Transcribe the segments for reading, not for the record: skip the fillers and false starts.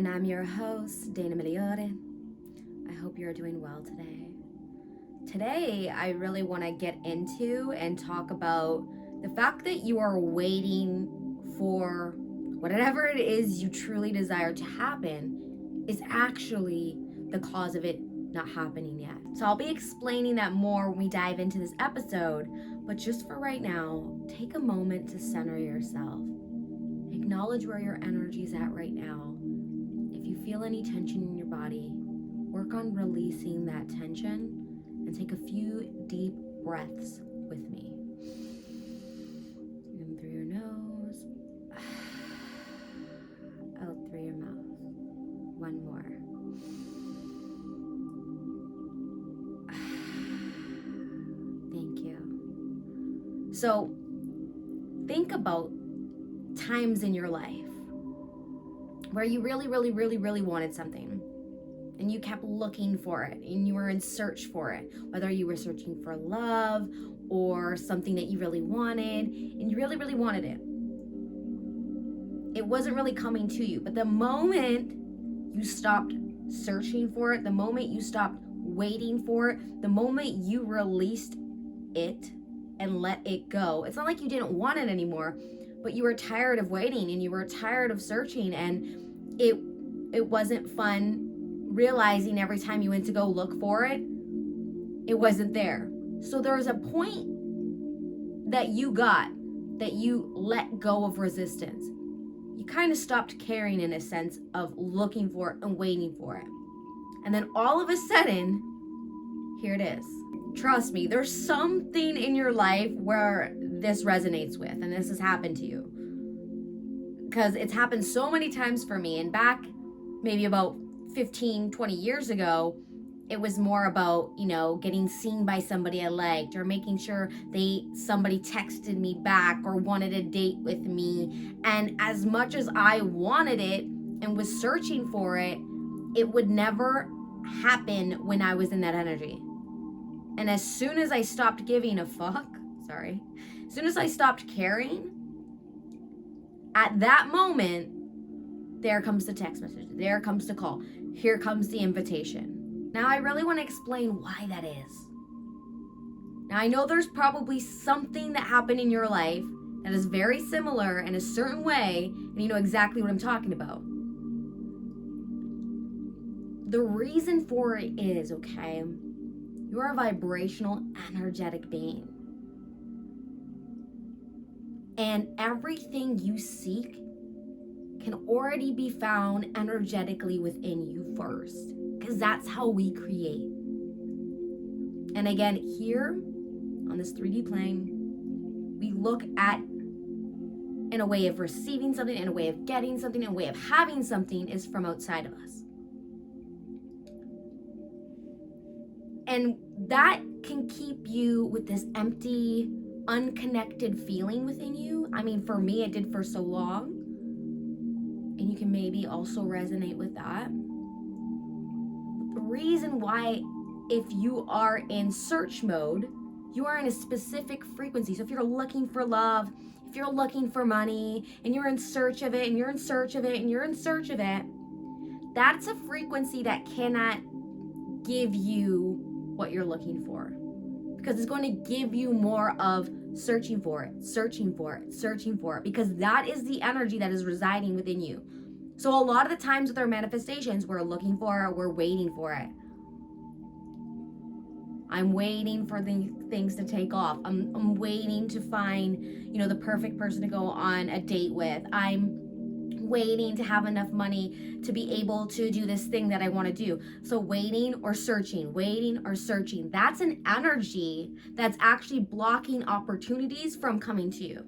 and I'm your host, Dana Miliore. I hope you're doing well today. Today, I really want to get into and talk about the fact that you are waiting for whatever it is you truly desire to happen is actually the cause of it not happening yet. So I'll be explaining that more when we dive into this episode, but just for right now, take a moment to center yourself. Acknowledge where your energy is at right now. If you feel any tension in your body, work on releasing that tension and take a few deep breaths with me. In through your nose, out through your mouth. One more. Thank you. So, think about times in your life where you really wanted something and you kept looking for it and you were in search for it, whether you were searching for love or something that you really wanted and you really wanted it. It wasn't really coming to you, but the moment you stopped searching for it, the moment you stopped waiting for it, the moment you released it and let it go, it's not like you didn't want it anymore, but you were tired of waiting and you were tired of searching, and it wasn't fun realizing every time you went to go look for it, it wasn't there. So there was a point that you let go of resistance. You kind of stopped caring in a sense of looking for it and waiting for it. And then all of a sudden, here it is. Trust me, there's something in your life where this resonates with, and this has happened to you. Because it's happened so many times for me. And back maybe about 15, 20 years ago, it was more about, getting seen by somebody I liked or making sure somebody texted me back or wanted a date with me. And as much as I wanted it and was searching for it, it would never happen when I was in that energy. And as soon as I stopped giving a fuck, as soon as I stopped caring, at that moment, there comes the text message, there comes the call, here comes the invitation. Now, I really want to explain why that is. Now, I know there's probably something that happened in your life that is very similar in a certain way, and you know exactly what I'm talking about. The reason for it is, you are a vibrational, energetic being. And everything you seek can already be found energetically within you first, because that's how we create. And again, here on this 3D plane, we look at in a way of receiving something, in a way of getting something, in a way of having something is from outside of us. And that can keep you with this empty, unconnected feeling within you. I mean, for me, it did for so long. And you can maybe also resonate with that. The reason why, if you are in search mode, you are in a specific frequency. So if you're looking for love, if you're looking for money, and you're in search of it, and you're in search of it, and you're in search of it, that's a frequency that cannot give you what you're looking for, because it's going to give you more of searching for it, because that is the energy that is residing within you. So a lot of the times with our manifestations, we're looking for it, we're waiting for it. I'm waiting for the things to take off. I'm waiting to find, the perfect person to go on a date with. I'm waiting to have enough money to be able to do this thing that I want to do. So waiting or searching, that's an energy that's actually blocking opportunities from coming to you.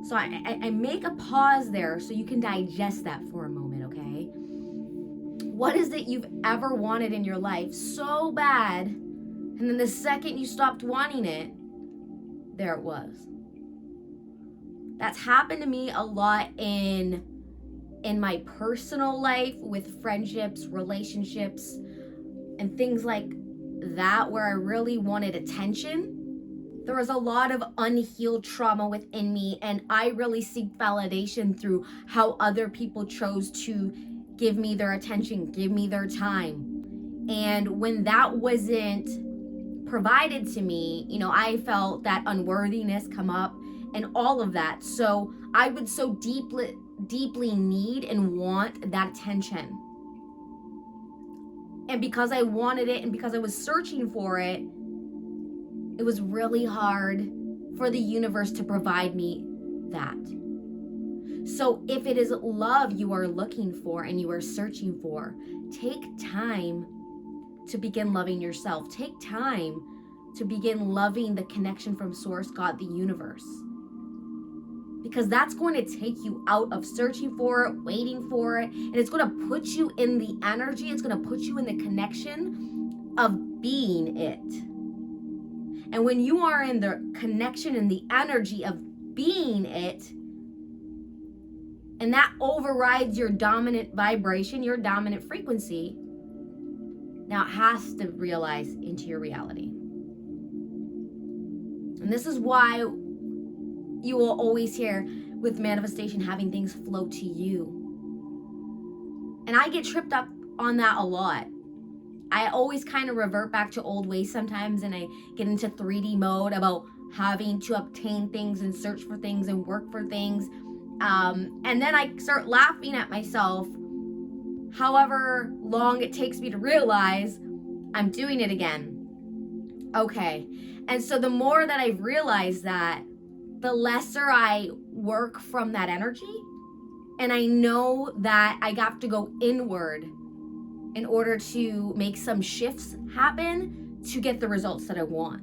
So I make a pause there so you can digest that for a moment, okay? What is it you've ever wanted in your life so bad, and then the second you stopped wanting it, there it was? That's happened to me a lot in my personal life with friendships, relationships, and things like that, where I really wanted attention. There was a lot of unhealed trauma within me, and I really seek validation through how other people chose to give me their attention, give me their time. And when that wasn't provided to me, I felt that unworthiness come up and all of that. So I would so deeply need and want that attention. And because I wanted it and because I was searching for it, it was really hard for the universe to provide me that. So if it is love you are looking for and you are searching for, take time to begin loving yourself. Take time to begin loving the connection from Source, God, the universe. Because that's going to take you out of searching for it, waiting for it, and it's going to put you in the energy, it's going to put you in the connection of being it. And when you are in the connection and the energy of being it, and that overrides your dominant vibration, your dominant frequency, now it has to realize into your reality. And this is why you will always hear with manifestation having things flow to you. And I get tripped up on that a lot. I always kind of revert back to old ways sometimes, and I get into 3D mode about having to obtain things and search for things and work for things. And then I start laughing at myself, however long it takes me to realize I'm doing it again. Okay. And so the more that I've realized that, the lesser I work from that energy. And I know that I have to go inward in order to make some shifts happen to get the results that I want.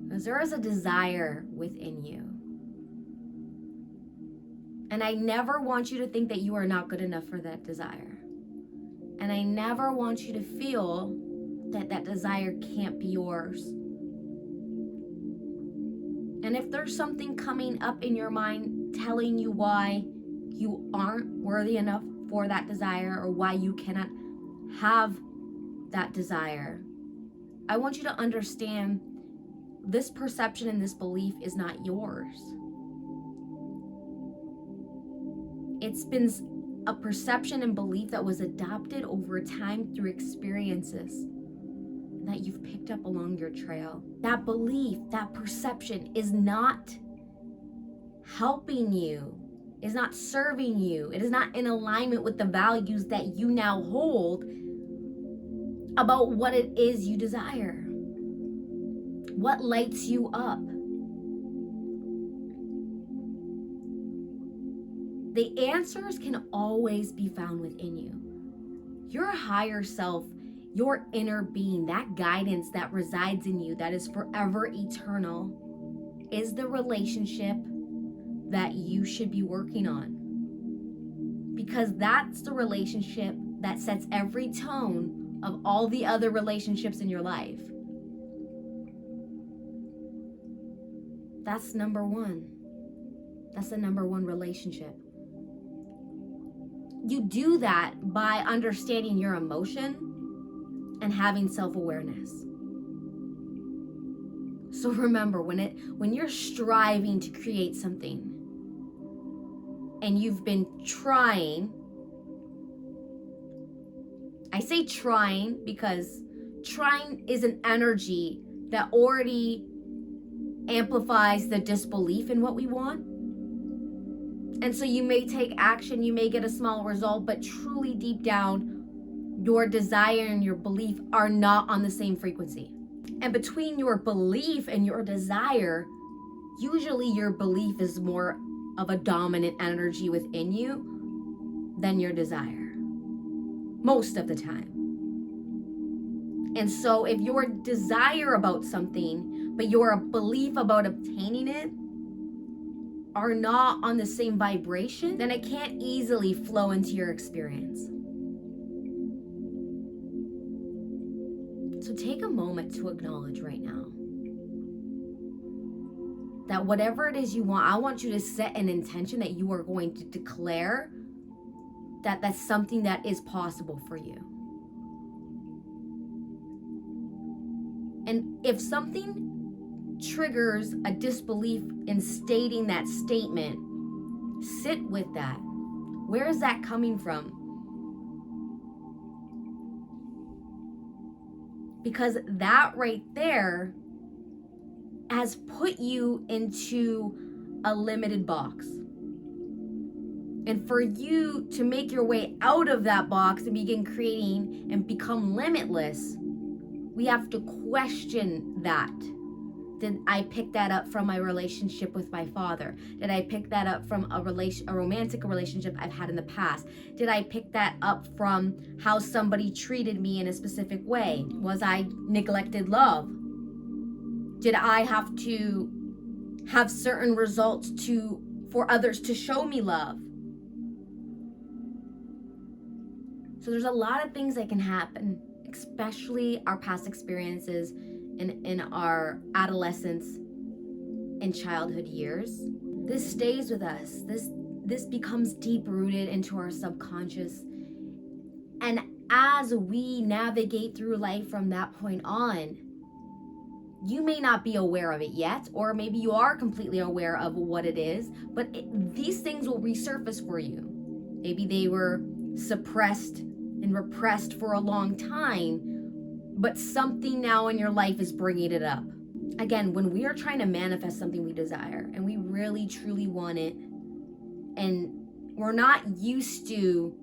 Because there is a desire within you. And I never want you to think that you are not good enough for that desire. And I never want you to feel that that desire can't be yours. And if there's something coming up in your mind telling you why you aren't worthy enough for that desire or why you cannot have that desire, I want you to understand this perception and this belief is not yours. It's been a perception and belief that was adopted over time through experiences that you've picked up along your trail. That belief, that perception is not helping you, is not serving you. It is not in alignment with the values that you now hold about what it is you desire. What lights you up? The answers can always be found within you. Your higher self, your inner being, that guidance that resides in you, that is forever eternal, is the relationship that you should be working on. Because that's the relationship that sets every tone of all the other relationships in your life. That's number one. That's the number one relationship. You do that by understanding your emotion and having self-awareness. So remember, when you're striving to create something and you've been trying, I say trying because trying is an energy that already amplifies the disbelief in what we want. And so you may take action, you may get a small result, but truly deep down, your desire and your belief are not on the same frequency. And between your belief and your desire, usually your belief is more of a dominant energy within you than your desire. Most of the time. And so if your desire about something, but your belief about obtaining it are not on the same vibration, then it can't easily flow into your experience. So take a moment to acknowledge right now that whatever it is you want, I want you to set an intention that you are going to declare that that's something that is possible for you. And if something triggers a disbelief in stating that statement, sit with that. Where is that coming from? Because that right there has put you into a limited box. And for you to make your way out of that box and begin creating and become limitless, we have to question that. Did I pick that up from my relationship with my father? Did I pick that up from a romantic relationship I've had in the past? Did I pick that up from how somebody treated me in a specific way? Was I neglected love? Did I have to have certain results for others to show me love? So there's a lot of things that can happen, especially our past experiences in our adolescence and childhood years. This stays with us. This becomes deep rooted into our subconscious. And as we navigate through life from that point on, you may not be aware of it yet, or maybe you are completely aware of what it is, but these things will resurface for you. Maybe they were suppressed and repressed for a long time, but something now in your life is bringing it up. Again, when we are trying to manifest something we desire and we really truly want it, and we're not used to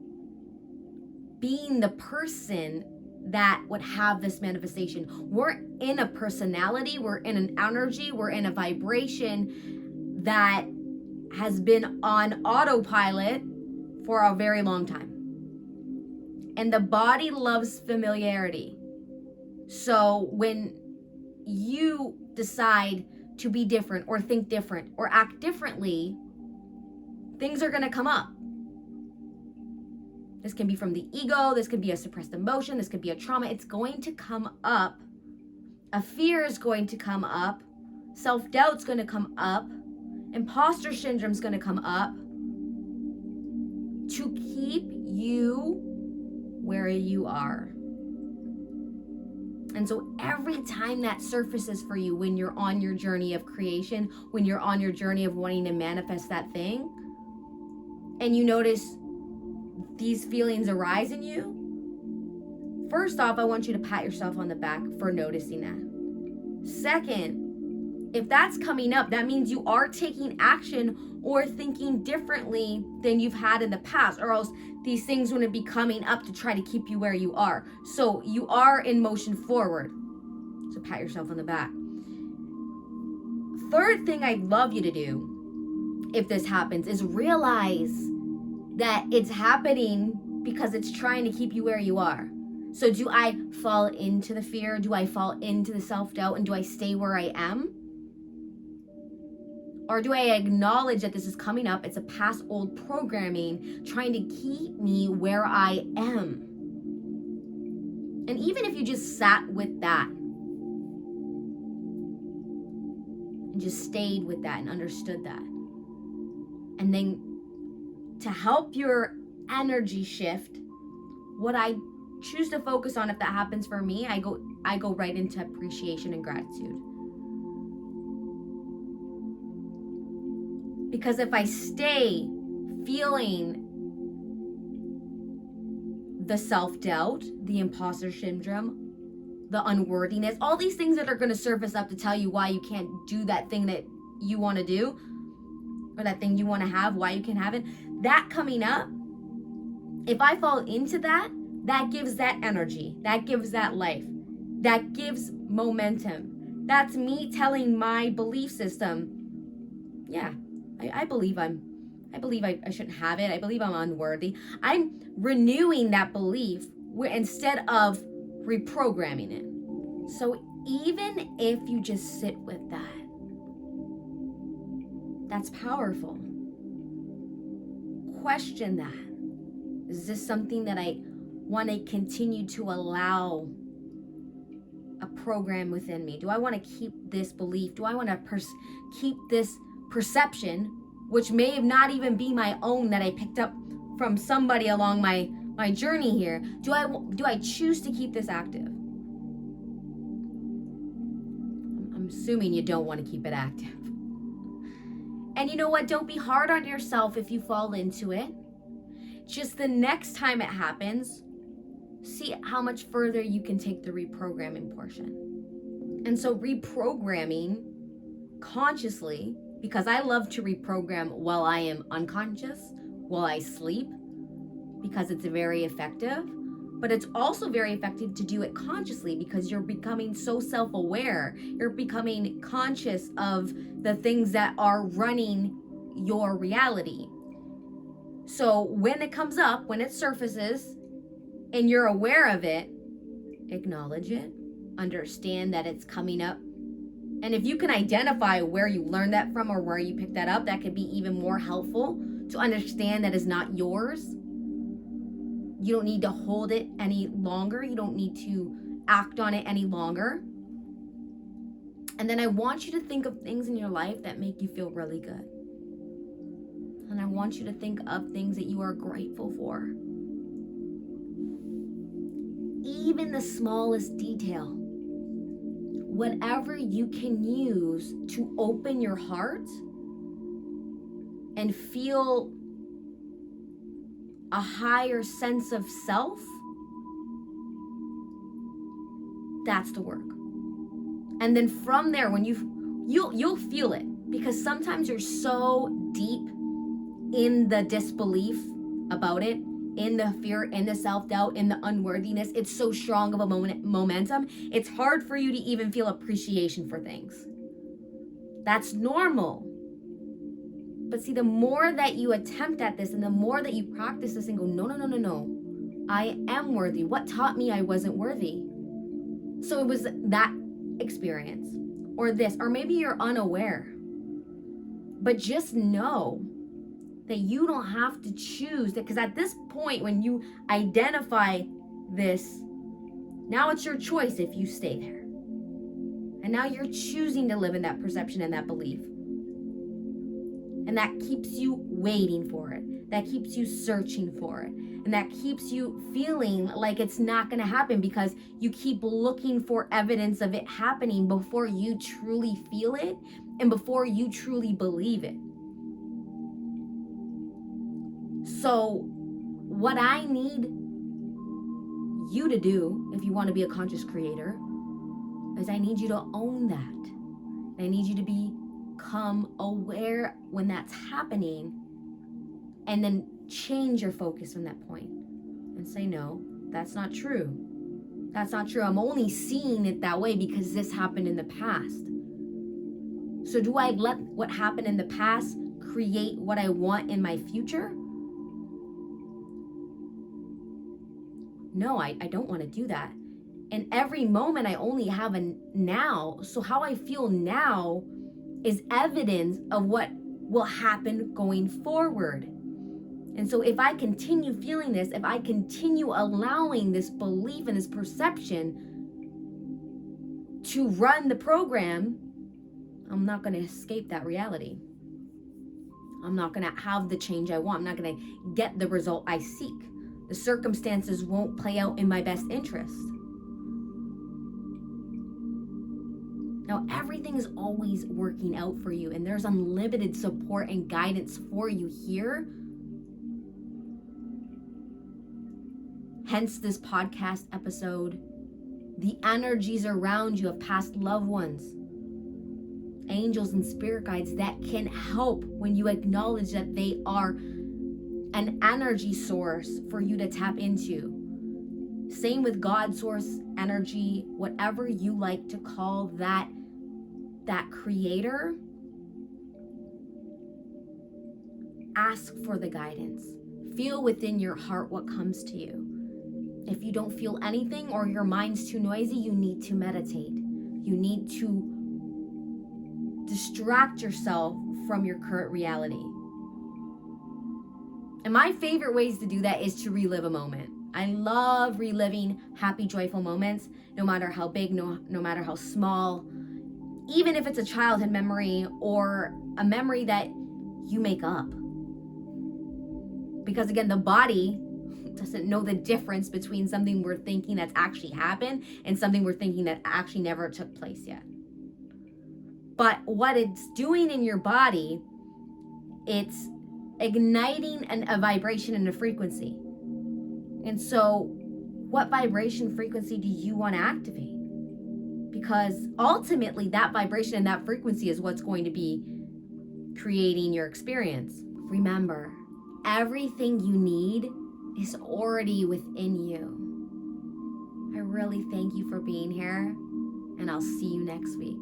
being the person that would have this manifestation, we're in a personality, we're in an energy, we're in a vibration that has been on autopilot for a very long time. And the body loves familiarity. So when you decide to be different or think different or act differently, things are going to come up. This can be from the ego, this could be a suppressed emotion, this could be a trauma. It's going to come up. A fear is going to come up. Self-doubt's going to come up. Imposter syndrome's going to come up to keep you where you are. And so every time that surfaces for you when you're on your journey of creation, when you're on your journey of wanting to manifest that thing, and you notice these feelings arise in you, first off, I want you to pat yourself on the back for noticing that. Second, if that's coming up, that means you are taking action or thinking differently than you've had in the past, or else these things wouldn't be coming up to try to keep you where you are. So you are in motion forward. So pat yourself on the back. Third thing I'd love you to do, if this happens, is realize that it's happening because it's trying to keep you where you are. So do I fall into the fear? Do I fall into the self-doubt? And do I stay where I am? Or do I acknowledge that this is coming up? It's a past old programming trying to keep me where I am. And even if you just sat with that and just stayed with that and understood that, and then to help your energy shift, what I choose to focus on, if that happens for me, I go right into appreciation and gratitude. Because if I stay feeling the self-doubt, the imposter syndrome, the unworthiness, all these things that are going to surface up to tell you why you can't do that thing that you want to do, or that thing you want to have, why you can have it, that coming up, if I fall into that, that gives that energy, that gives that life, that gives momentum. That's me telling my belief system, yeah, I believe I shouldn't have it. I believe I'm unworthy. I'm renewing that belief instead of reprogramming it. So even if you just sit with that, that's powerful. Question that. Is this something that I want to continue to allow a program within me? Do I want to keep this belief? Do I want to keep this perception, which may not even be my own, that I picked up from somebody along my journey here? Do I choose to keep this active? I'm assuming you don't want to keep it active. And you know what? Don't be hard on yourself if you fall into it. Just the next time it happens, see how much further you can take the reprogramming portion. And so reprogramming consciously, because I love to reprogram while I am unconscious, while I sleep, because it's very effective. But it's also very effective to do it consciously because you're becoming so self-aware. You're becoming conscious of the things that are running your reality. So when it comes up, when it surfaces, and you're aware of it, acknowledge it, understand that it's coming up. And if you can identify where you learned that from or where you picked that up, that could be even more helpful to understand that it's not yours. You don't need to hold it any longer. You don't need to act on it any longer. And then I want you to think of things in your life that make you feel really good. And I want you to think of things that you are grateful for. Even the smallest detail. Whatever you can use to open your heart and feel a higher sense of self, that's the work. And then from there, when you'll feel it, because sometimes you're so deep in the disbelief about it, in the fear, in the self-doubt, in the unworthiness. It's so strong of a momentum. It's hard for you to even feel appreciation for things. That's normal. But see, the more that you attempt at this and the more that you practice this and go, no, I am worthy. What taught me I wasn't worthy? So it was that experience or this, or maybe you're unaware. But just know that you don't have to choose that, because at this point, when you identify this, now it's your choice if you stay there. And now you're choosing to live in that perception and that belief. And that keeps you waiting for it. That keeps you searching for it. And that keeps you feeling like it's not going to happen because you keep looking for evidence of it happening before you truly feel it and before you truly believe it. So what I need you to do, if you want to be a conscious creator, is I need you to own that. I need you to become aware when that's happening and then change your focus from that point and say, no, that's not true. That's not true. I'm only seeing it that way because this happened in the past. So do I let what happened in the past create what I want in my future? No, I don't want to do that. And every moment I only have a now. So how I feel now is evidence of what will happen going forward. And so if I continue feeling this, if I continue allowing this belief and this perception to run the program, I'm not going to escape that reality. I'm not going to have the change I want. I'm not going to get the result I seek. The circumstances won't play out in my best interest. Now, everything is always working out for you, and there's unlimited support and guidance for you here. Hence this podcast episode. The energies around you of past loved ones, angels and spirit guides that can help when you acknowledge that they are an energy source for you to tap into. Same with God source energy, whatever you like to call that creator. Ask for the guidance. Feel within your heart what comes to you. If you don't feel anything or your mind's too noisy, you need to meditate. You need to distract yourself from your current reality. And my favorite ways to do that is to relive a moment. I love reliving happy, joyful moments, no matter how big, no matter how small, even if it's a childhood memory or a memory that you make up. Because again, the body doesn't know the difference between something we're thinking that's actually happened and something we're thinking that actually never took place yet. But what it's doing in your body, it's igniting a vibration and a frequency. And so what vibration frequency do you want to activate? Because ultimately that vibration and that frequency is what's going to be creating your experience. Remember, everything you need is already within you. I really thank you for being here, and I'll see you next week.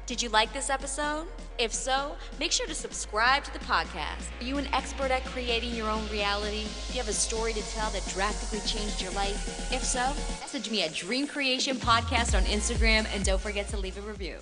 Did you like this episode? If so, make sure to subscribe to the podcast. Are you an expert at creating your own reality? Do you have a story to tell that drastically changed your life? If so, message me at Dream Creation Podcast on Instagram, and don't forget to leave a review.